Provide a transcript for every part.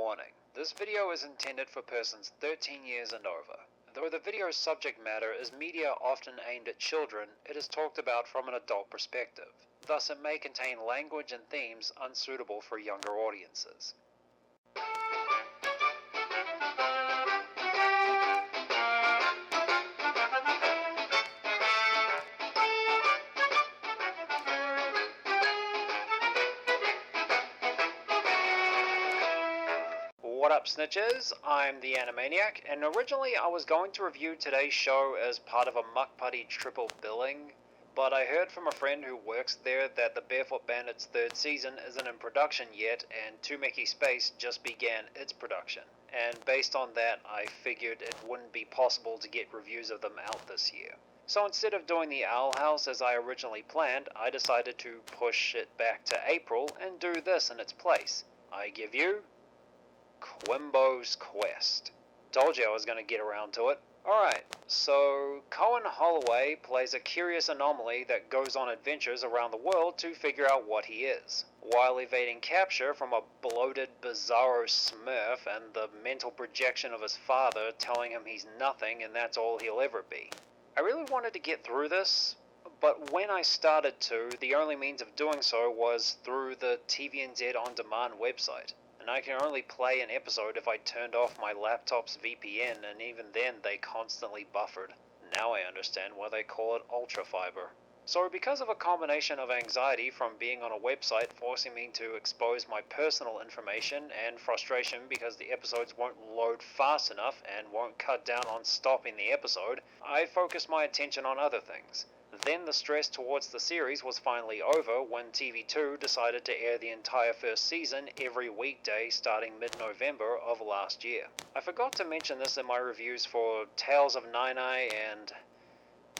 Warning, this video is intended for persons 13 years and over. Though the video's subject matter is media often aimed at children, it is talked about from an adult perspective. Thus it may contain language and themes unsuitable for younger audiences. What up, snitches? I'm the Animaniac, and originally I was going to review today's show as part of a Muck Putty triple billing, but I heard from a friend who works there that the Barefoot Bandits' third season isn't in production yet, and Two Mickey Space just began its production. And based on that, I figured it wouldn't be possible to get reviews of them out this year. So instead of doing the Owl House as I originally planned, I decided to push it back to April and do this in its place. I give you Quimbo's Quest. Told you I was going to get around to it. Alright, so Cohen Holloway plays a curious anomaly that goes on adventures around the world to figure out what he is, while evading capture from a bloated, bizarro smurf and the mental projection of his father telling him he's nothing and that's all he'll ever be. I really wanted to get through this, but when I started to, the only means of doing so was through the TVNZ On Demand website. And I can only play an episode if I turned off my laptop's VPN, and even then they constantly buffered. Now I understand why they call it ultra fiber. So because of a combination of anxiety from being on a website forcing me to expose my personal information and frustration because the episodes won't load fast enough and won't cut down on stopping the episode, I focused my attention on other things. Then the stress towards the series was finally over when TV2 decided to air the entire first season every weekday starting mid-November of last year. I forgot to mention this in my reviews for Tales of Nine-Eye and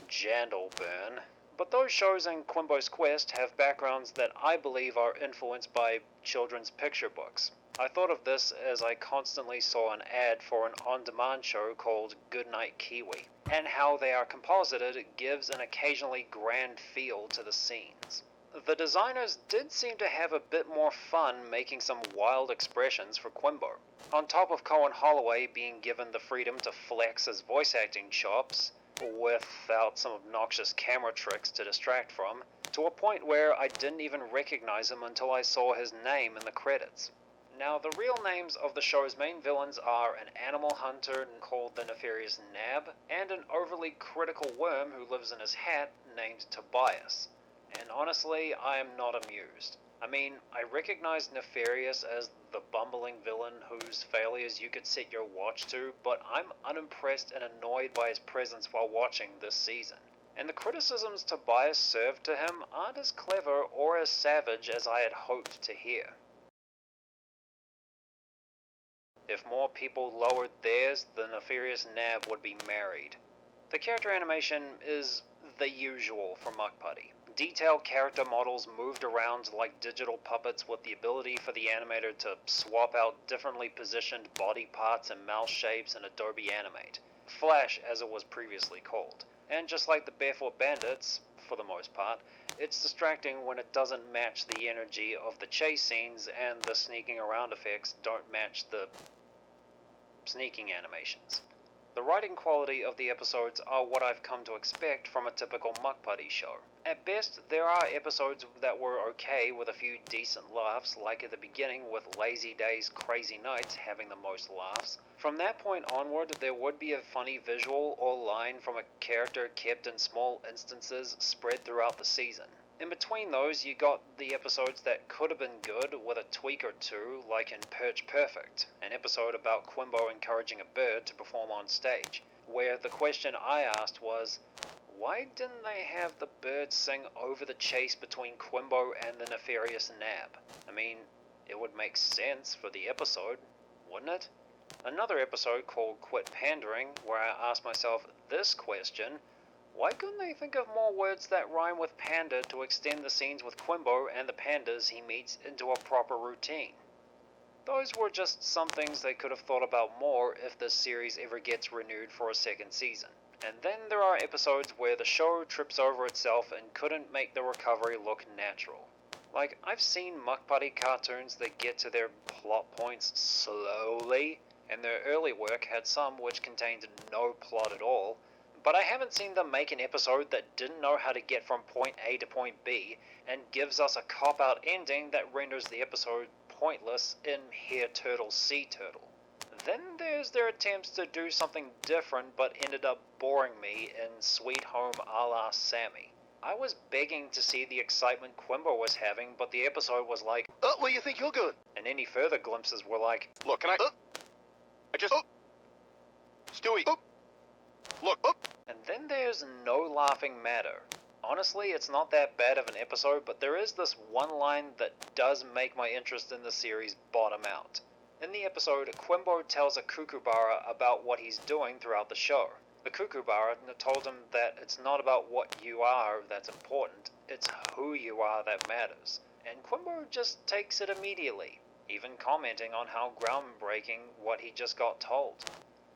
Jandalburn, but those shows and Quimbo's Quest have backgrounds that I believe are influenced by children's picture books. I thought of this as I constantly saw an ad for an on-demand show called Goodnight Kiwi, and how they are composited gives an occasionally grand feel to the scenes. The designers did seem to have a bit more fun making some wild expressions for Quimbo. On top of Cohen Holloway being given the freedom to flex his voice acting chops, without some obnoxious camera tricks to distract from, to a point where I didn't even recognize him until I saw his name in the credits. Now, the real names of the show's main villains are an animal hunter called the Nefarious Nab, and an overly critical worm who lives in his hat named Tobias. And honestly, I am not amused. I mean, I recognize Nefarious as the bumbling villain whose failures you could set your watch to, but I'm unimpressed and annoyed by his presence while watching this season. And the criticisms Tobias served to him aren't as clever or as savage as I had hoped to hear. If more people lowered theirs, the Nefarious Nab would be married. The character animation is the usual for Muck Putty. Detailed character models moved around like digital puppets with the ability for the animator to swap out differently positioned body parts and mouth shapes in Adobe Animate. Flash as it was previously called. And just like the Barefoot Bandits, for the most part, it's distracting when it doesn't match the energy of the chase scenes and the sneaking around effects don't match the sneaking animations. The writing quality of the episodes are what I've come to expect from a typical Muck Putty show. At best, there are episodes that were okay with a few decent laughs, like at the beginning with Lazy Days Crazy Nights having the most laughs. From that point onward, there would be a funny visual or line from a character kept in small instances spread throughout the season. In between those, you got the episodes that could have been good with a tweak or two, like in Perch Perfect, an episode about Quimbo encouraging a bird to perform on stage, where the question I asked was, why didn't they have the bird sing over the chase between Quimbo and the Nefarious Nab? I mean, it would make sense for the episode, wouldn't it? Another episode called Quit Pandering, where I asked myself this question: why couldn't they think of more words that rhyme with panda to extend the scenes with Quimbo and the pandas he meets into a proper routine? Those were just some things they could have thought about more if this series ever gets renewed for a second season. And then there are episodes where the show trips over itself and couldn't make the recovery look natural. Like, I've seen Muck Buddy cartoons that get to their plot points slowly, and their early work had some which contained no plot at all, but I haven't seen them make an episode that didn't know how to get from point A to point B, and gives us a cop-out ending that renders the episode pointless in Hear Turtle, See Turtle. Then there's their attempts to do something different but ended up boring me in Sweet Home a la Sammy. I was begging to see the excitement Quimbo was having, but the episode was like, Where you think you're going? and any further glimpses were like, Look, can I just... Stewie! Look! And then there's no laughing matter. Honestly, it's not that bad of an episode, but there is this one line that does make my interest in the series bottom out. In the episode, Quimbo tells a kookaburra about what he's doing throughout the show. The kookaburra told him that it's not about what you are that's important, it's who you are that matters. And Quimbo just takes it immediately, even commenting on how groundbreaking what he just got told.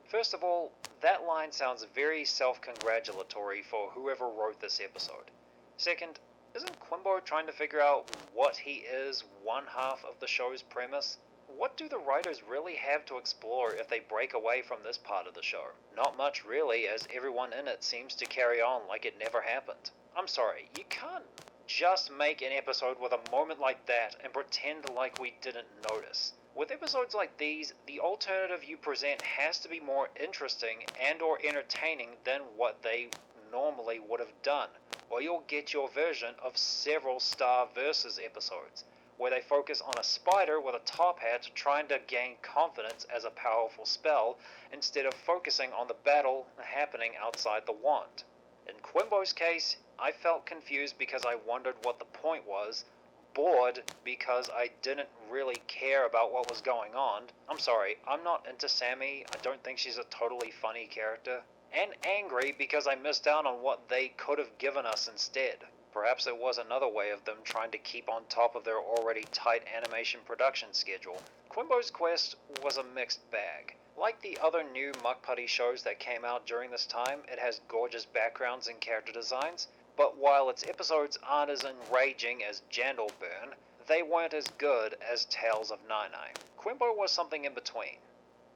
First of all, that line sounds very self-congratulatory for whoever wrote this episode. Second, isn't Quimbo trying to figure out what he is one half of the show's premise? What do the writers really have to explore if they break away from this part of the show? Not much really, as everyone in it seems to carry on like it never happened. I'm sorry, you can't just make an episode with a moment like that and pretend like we didn't notice. With episodes like these, the alternative you present has to be more interesting and or entertaining than what they normally would have done, or you'll get your version of several Star Versus episodes, where they focus on a spider with a top hat trying to gain confidence as a powerful spell, instead of focusing on the battle happening outside the wand. In Quimbo's case, I felt confused because I wondered what the point was, bored because I didn't really care about what was going on. I'm sorry, I'm not into Sammy, I don't think she's a totally funny character. And angry because I missed out on what they could have given us instead. Perhaps it was another way of them trying to keep on top of their already tight animation production schedule. Quimbo's Quest was a mixed bag. Like the other new Muck Putty shows that came out during this time, it has gorgeous backgrounds and character designs, but while its episodes aren't as enraging as Jandalburn, they weren't as good as Tales of Nine. Quimbo was something in between.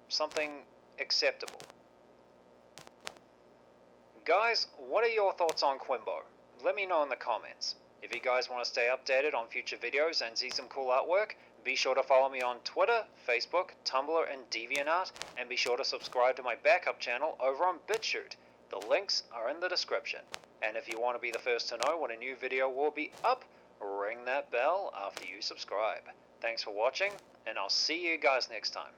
Something acceptable. Guys, what are your thoughts on Quimbo? Let me know in the comments. If you guys want to stay updated on future videos and see some cool artwork, be sure to follow me on Twitter, Facebook, Tumblr, and DeviantArt, and be sure to subscribe to my backup channel over on BitChute. The links are in the description. And if you want to be the first to know when a new video will be up, ring that bell after you subscribe. Thanks for watching, and I'll see you guys next time.